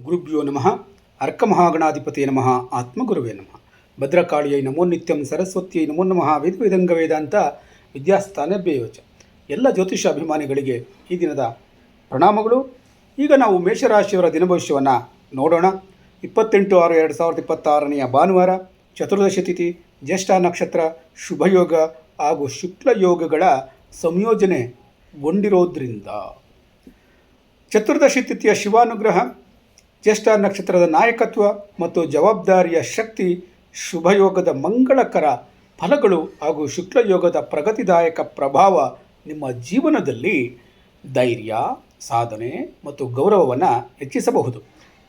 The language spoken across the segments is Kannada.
ಗುರುಭ್ಯೋ ನಮಃ. ಅರ್ಕಮಹಾಗಣಾಧಿಪತಿಯೇ ನಮಃ. ಆತ್ಮಗುರುವೇ ನಮಃ. ಭದ್ರಕಾಳಿಯೈ ನಮೋ ನಿತ್ಯಂ. ಸರಸ್ವತಿಯೈ ನಮೋ ನಮಃ. ವೇದವೇದಂಗ ವೇದಾಂತ ವಿದ್ಯಾಸ್ಥಾನ ಬೇಯೋಚ. ಎಲ್ಲ ಜ್ಯೋತಿಷ ಅಭಿಮಾನಿಗಳಿಗೆ ಈ ದಿನದ ಪ್ರಣಾಮಗಳು. ಈಗ ನಾವು ಮೇಷರಾಶಿಯವರ ದಿನಭವಿಷ್ಯವನ್ನು ನೋಡೋಣ. 28/6/2026 ಭಾನುವಾರ, ಚತುರ್ದಶಿ ತಿಥಿ, ಜ್ಯೇಷ್ಠ ನಕ್ಷತ್ರ, ಶುಭಯೋಗ ಹಾಗೂ ಶುಕ್ಲಯೋಗಗಳ ಸಂಯೋಜನೆಗೊಂಡಿರೋದ್ರಿಂದ ಚತುರ್ದಶಿ ತಿಥಿಯ ಶಿವಾನುಗ್ರಹ, ಜ್ಯೇಷ್ಠ ನಕ್ಷತ್ರದ ನಾಯಕತ್ವ ಮತ್ತು ಜವಾಬ್ದಾರಿಯ ಶಕ್ತಿ, ಶುಭಯೋಗದ ಮಂಗಳಕರ ಫಲಗಳು ಹಾಗೂ ಶುಕ್ಲಯೋಗದ ಪ್ರಗತಿದಾಯಕ ಪ್ರಭಾವ ನಿಮ್ಮ ಜೀವನದಲ್ಲಿ ಧೈರ್ಯ, ಸಾಧನೆ ಮತ್ತು ಗೌರವವನ್ನು ಹೆಚ್ಚಿಸಬಹುದು.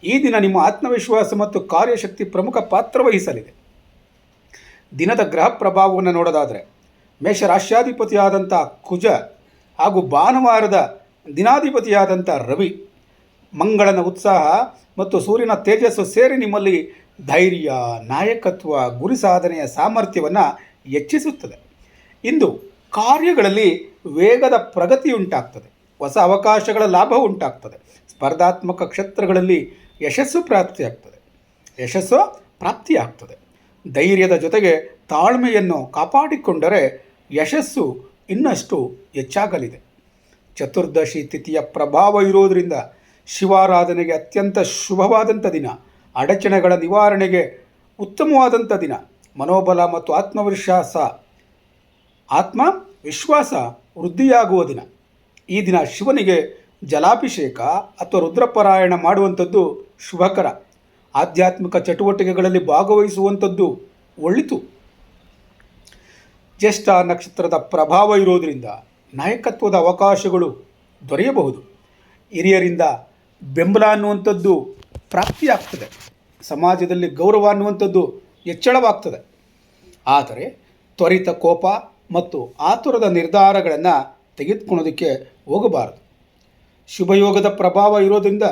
ಈ ದಿನ ನಿಮ್ಮ ಆತ್ಮವಿಶ್ವಾಸ ಮತ್ತು ಕಾರ್ಯಶಕ್ತಿ ಪ್ರಮುಖ ಪಾತ್ರ ವಹಿಸಲಿದೆ. ದಿನದ ಗ್ರಹ ಪ್ರಭಾವವನ್ನು ನೋಡೋದಾದರೆ, ಮೇಷರಾಶ್ಯಾಧಿಪತಿಯಾದಂಥ ಕುಜ ಹಾಗೂ ಭಾನುವಾರದ ದಿನಾಧಿಪತಿಯಾದಂಥ ರವಿ, ಮಂಗಳನ ಉತ್ಸಾಹ ಮತ್ತು ಸೂರ್ಯನ ತೇಜಸ್ಸು ಸೇರಿ ನಿಮ್ಮಲ್ಲಿ ಧೈರ್ಯ, ನಾಯಕತ್ವ, ಗುರಿ ಸಾಧನೆಯ ಸಾಮರ್ಥ್ಯವನ್ನು ಹೆಚ್ಚಿಸುತ್ತದೆ. ಇಂದು ಕಾರ್ಯಗಳಲ್ಲಿ ವೇಗದ ಪ್ರಗತಿ ಉಂಟಾಗ್ತದೆ. ಹೊಸ ಅವಕಾಶಗಳ ಲಾಭ ಉಂಟಾಗ್ತದೆ. ಸ್ಪರ್ಧಾತ್ಮಕ ಕ್ಷೇತ್ರಗಳಲ್ಲಿ ಯಶಸ್ಸು ಪ್ರಾಪ್ತಿಯಾಗ್ತದೆ. ಧೈರ್ಯದ ಜೊತೆಗೆ ತಾಳ್ಮೆಯನ್ನು ಕಾಪಾಡಿಕೊಂಡರೆ ಯಶಸ್ಸು ಇನ್ನಷ್ಟು ಹೆಚ್ಚಾಗಲಿದೆ. ಚತುರ್ದಶಿ ತಿಥಿಯ ಪ್ರಭಾವ ಇರೋದರಿಂದ ಶಿವಾರಾಧನೆಗೆ ಅತ್ಯಂತ ಶುಭವಾದಂಥ ದಿನ. ಅಡಚಣೆಗಳ ನಿವಾರಣೆಗೆ ಉತ್ತಮವಾದಂಥ ದಿನ. ಮನೋಬಲ ಮತ್ತು ಆತ್ಮವಿಶ್ವಾಸ ವೃದ್ಧಿಯಾಗುವ ದಿನ. ಈ ದಿನ ಶಿವನಿಗೆ ಜಲಾಭಿಷೇಕ ಅಥವಾ ರುದ್ರಪಾರಾಯಣ ಮಾಡುವಂಥದ್ದು ಶುಭಕರ. ಆಧ್ಯಾತ್ಮಿಕ ಚಟುವಟಿಕೆಗಳಲ್ಲಿ ಭಾಗವಹಿಸುವಂಥದ್ದು ಒಳಿತು. ಜ್ಯೇಷ್ಠ ನಕ್ಷತ್ರದ ಪ್ರಭಾವ ಇರೋದರಿಂದ ನಾಯಕತ್ವದ ಅವಕಾಶಗಳು ದೊರೆಯಬಹುದು. ಹಿರಿಯರಿಂದ ಬೆಂಬಲ ಅನ್ನುವಂಥದ್ದು ಪ್ರಾಪ್ತಿಯಾಗ್ತದೆ. ಸಮಾಜದಲ್ಲಿ ಗೌರವ ಅನ್ನುವಂಥದ್ದು ಹೆಚ್ಚಳವಾಗ್ತದೆ. ಆದರೆ ತ್ವರಿತ ಕೋಪ ಮತ್ತು ಆತುರದ ನಿರ್ಧಾರಗಳನ್ನು ತೆಗೆದುಕೊಳ್ಳೋದಕ್ಕೆ ಹೋಗಬಾರದು. ಶುಭಯೋಗದ ಪ್ರಭಾವ ಇರೋದರಿಂದ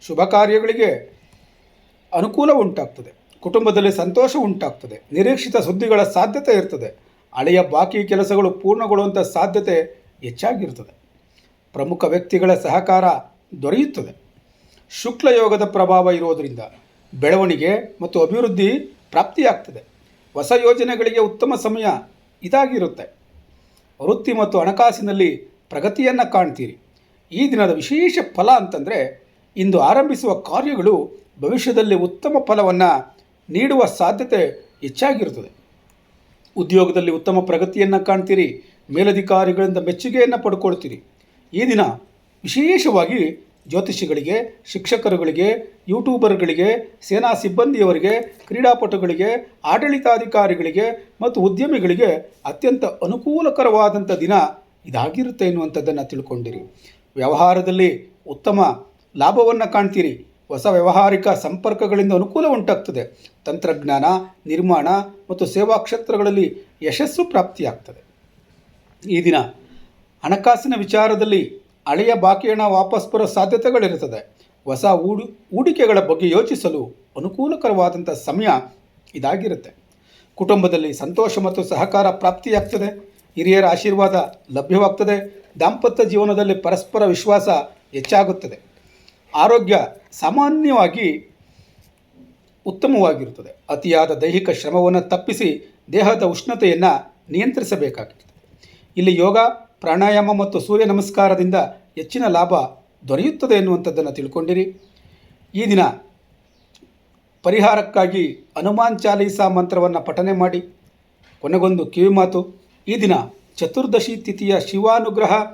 ಶುಭ ಕಾರ್ಯಗಳಿಗೆ ಅನುಕೂಲ ಉಂಟಾಗ್ತದೆ. ಕುಟುಂಬದಲ್ಲಿ ಸಂತೋಷ ಉಂಟಾಗ್ತದೆ. ನಿರೀಕ್ಷಿತ ಸುದ್ದಿಗಳ ಸಾಧ್ಯತೆ ಇರ್ತದೆ. ಹಳೆಯ ಬಾಕಿ ಕೆಲಸಗಳು ಪೂರ್ಣಗೊಳ್ಳುವಂಥ ಸಾಧ್ಯತೆ ಹೆಚ್ಚಾಗಿರ್ತದೆ. ಪ್ರಮುಖ ವ್ಯಕ್ತಿಗಳ ಸಹಕಾರ ದೊರೆಯುತ್ತದೆ. ಶುಕ್ಲಯೋಗದ ಪ್ರಭಾವ ಇರೋದರಿಂದ ಬೆಳವಣಿಗೆ ಮತ್ತು ಅಭಿವೃದ್ಧಿ ಪ್ರಾಪ್ತಿಯಾಗ್ತದೆ. ಹೊಸ ಯೋಜನೆಗಳಿಗೆ ಉತ್ತಮ ಸಮಯ ಇದಾಗಿರುತ್ತೆ. ವೃತ್ತಿ ಮತ್ತು ಹಣಕಾಸಿನಲ್ಲಿ ಪ್ರಗತಿಯನ್ನು ಕಾಣ್ತೀರಿ. ಈ ದಿನದ ವಿಶೇಷ ಫಲ ಅಂತಂದರೆ, ಇಂದು ಆರಂಭಿಸುವ ಕಾರ್ಯಗಳು ಭವಿಷ್ಯದಲ್ಲಿ ಉತ್ತಮ ಫಲವನ್ನು ನೀಡುವ ಸಾಧ್ಯತೆ ಹೆಚ್ಚಾಗಿರುತ್ತದೆ. ಉದ್ಯೋಗದಲ್ಲಿ ಉತ್ತಮ ಪ್ರಗತಿಯನ್ನು ಕಾಣ್ತೀರಿ. ಮೇಲಧಿಕಾರಿಗಳಿಂದ ಮೆಚ್ಚುಗೆಯನ್ನು ಪಡ್ಕೊಳ್ತೀರಿ. ಈ ದಿನ ವಿಶೇಷವಾಗಿ ಜ್ಯೋತಿಷಿಗಳಿಗೆ, ಶಿಕ್ಷಕರುಗಳಿಗೆ, ಯೂಟ್ಯೂಬರ್ಗಳಿಗೆ, ಸೇನಾ ಸಿಬ್ಬಂದಿಯವರಿಗೆ, ಕ್ರೀಡಾಪಟುಗಳಿಗೆ, ಆಡಳಿತಾಧಿಕಾರಿಗಳಿಗೆ ಮತ್ತು ಉದ್ಯಮಿಗಳಿಗೆ ಅತ್ಯಂತ ಅನುಕೂಲಕರವಾದಂಥ ದಿನ ಇದಾಗಿರುತ್ತೆ ಎನ್ನುವಂಥದ್ದನ್ನು ತಿಳ್ಕೊಂಡಿರಿ. ವ್ಯವಹಾರದಲ್ಲಿ ಉತ್ತಮ ಲಾಭವನ್ನು ಕಾಣ್ತೀರಿ. ಹೊಸ ವ್ಯಾವಹಾರಿಕ ಸಂಪರ್ಕಗಳಿಂದ ಅನುಕೂಲ ಉಂಟಾಗ್ತದೆ. ತಂತ್ರಜ್ಞಾನ, ನಿರ್ಮಾಣ ಮತ್ತು ಸೇವಾ ಕ್ಷೇತ್ರಗಳಲ್ಲಿ ಯಶಸ್ಸು ಪ್ರಾಪ್ತಿಯಾಗ್ತದೆ. ಈ ದಿನ ಹಣಕಾಸಿನ ವಿಚಾರದಲ್ಲಿ ಹಳೆಯ ಬಾಕಿ ಹಣ ವಾಪಸ್ ಬರೋ ಸಾಧ್ಯತೆಗಳಿರುತ್ತದೆ. ಹೊಸ ಹೂಡಿಕೆಗಳ ಬಗ್ಗೆ ಯೋಚಿಸಲು ಅನುಕೂಲಕರವಾದಂಥ ಸಮಯ ಇದಾಗಿರುತ್ತೆ. ಕುಟುಂಬದಲ್ಲಿ ಸಂತೋಷ ಮತ್ತು ಸಹಕಾರ ಪ್ರಾಪ್ತಿಯಾಗ್ತದೆ. ಹಿರಿಯರ ಆಶೀರ್ವಾದ ಲಭ್ಯವಾಗ್ತದೆ. ದಾಂಪತ್ಯ ಜೀವನದಲ್ಲಿ ಪರಸ್ಪರ ವಿಶ್ವಾಸ ಹೆಚ್ಚಾಗುತ್ತದೆ. ಆರೋಗ್ಯ ಸಾಮಾನ್ಯವಾಗಿ ಉತ್ತಮವಾಗಿರುತ್ತದೆ. ಅತಿಯಾದ ದೈಹಿಕ ಶ್ರಮವನ್ನು ತಪ್ಪಿಸಿ ದೇಹದ ಉಷ್ಣತೆಯನ್ನು ನಿಯಂತ್ರಿಸಬೇಕಾಗುತ್ತದೆ. ಇಲ್ಲಿ ಯೋಗ, ಪ್ರಾಣಾಯಾಮ ಮತ್ತು ಸೂರ್ಯ ನಮಸ್ಕಾರದಿಂದ ಹೆಚ್ಚಿನ ಲಾಭ ದೊರೆಯುತ್ತದೆ ಎನ್ನುವಂಥದ್ದನ್ನು ತಿಳ್ಕೊಂಡಿರಿ. ಈ ದಿನ ಪರಿಹಾರಕ್ಕಾಗಿ ಹನುಮಾನ್ ಚಾಲೀಸಾ ಮಂತ್ರವನ್ನು ಪಠನೆ ಮಾಡಿ. ಕೊನೆಗೊಂದು ಕಿವಿಮಾತು. ಈ ದಿನ ಚತುರ್ದಶಿ ತಿಥಿಯ ಶಿವಾನುಗ್ರಹ,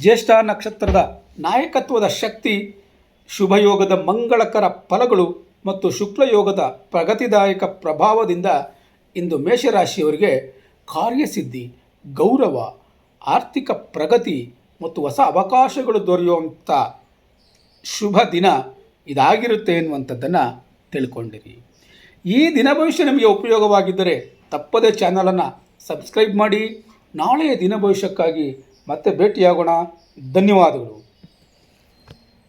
ಜ್ಯೇಷ್ಠ ನಕ್ಷತ್ರದ ನಾಯಕತ್ವದ ಶಕ್ತಿ, ಶುಭಯೋಗದ ಮಂಗಳಕರ ಫಲಗಳು ಮತ್ತು ಶುಕ್ಲಯೋಗದ ಪ್ರಗತಿದಾಯಕ ಪ್ರಭಾವದಿಂದ ಇಂದು ಮೇಷರಾಶಿಯವರಿಗೆ ಕಾರ್ಯಸಿದ್ಧಿ, ಗೌರವ, ಆರ್ಥಿಕ ಪ್ರಗತಿ ಮತ್ತು ಹೊಸ ಅವಕಾಶಗಳು ದೊರೆಯುವಂಥ ಶುಭ ದಿನ ಇದಾಗಿರುತ್ತೆ ಎನ್ನುವಂಥದ್ದನ್ನು ತಿಳ್ಕೊಂಡಿರಿ. ಈ ದಿನ ಭವಿಷ್ಯ ನಿಮಗೆ ಉಪಯೋಗವಾಗಿದ್ದರೆ ತಪ್ಪದೇ ಚಾನಲನ್ನು ಸಬ್ಸ್ಕ್ರೈಬ್ ಮಾಡಿ. ನಾಳೆಯ ದಿನ ಭವಿಷ್ಯಕ್ಕಾಗಿ ಮತ್ತೆ ಭೇಟಿಯಾಗೋಣ. ಧನ್ಯವಾದಗಳು.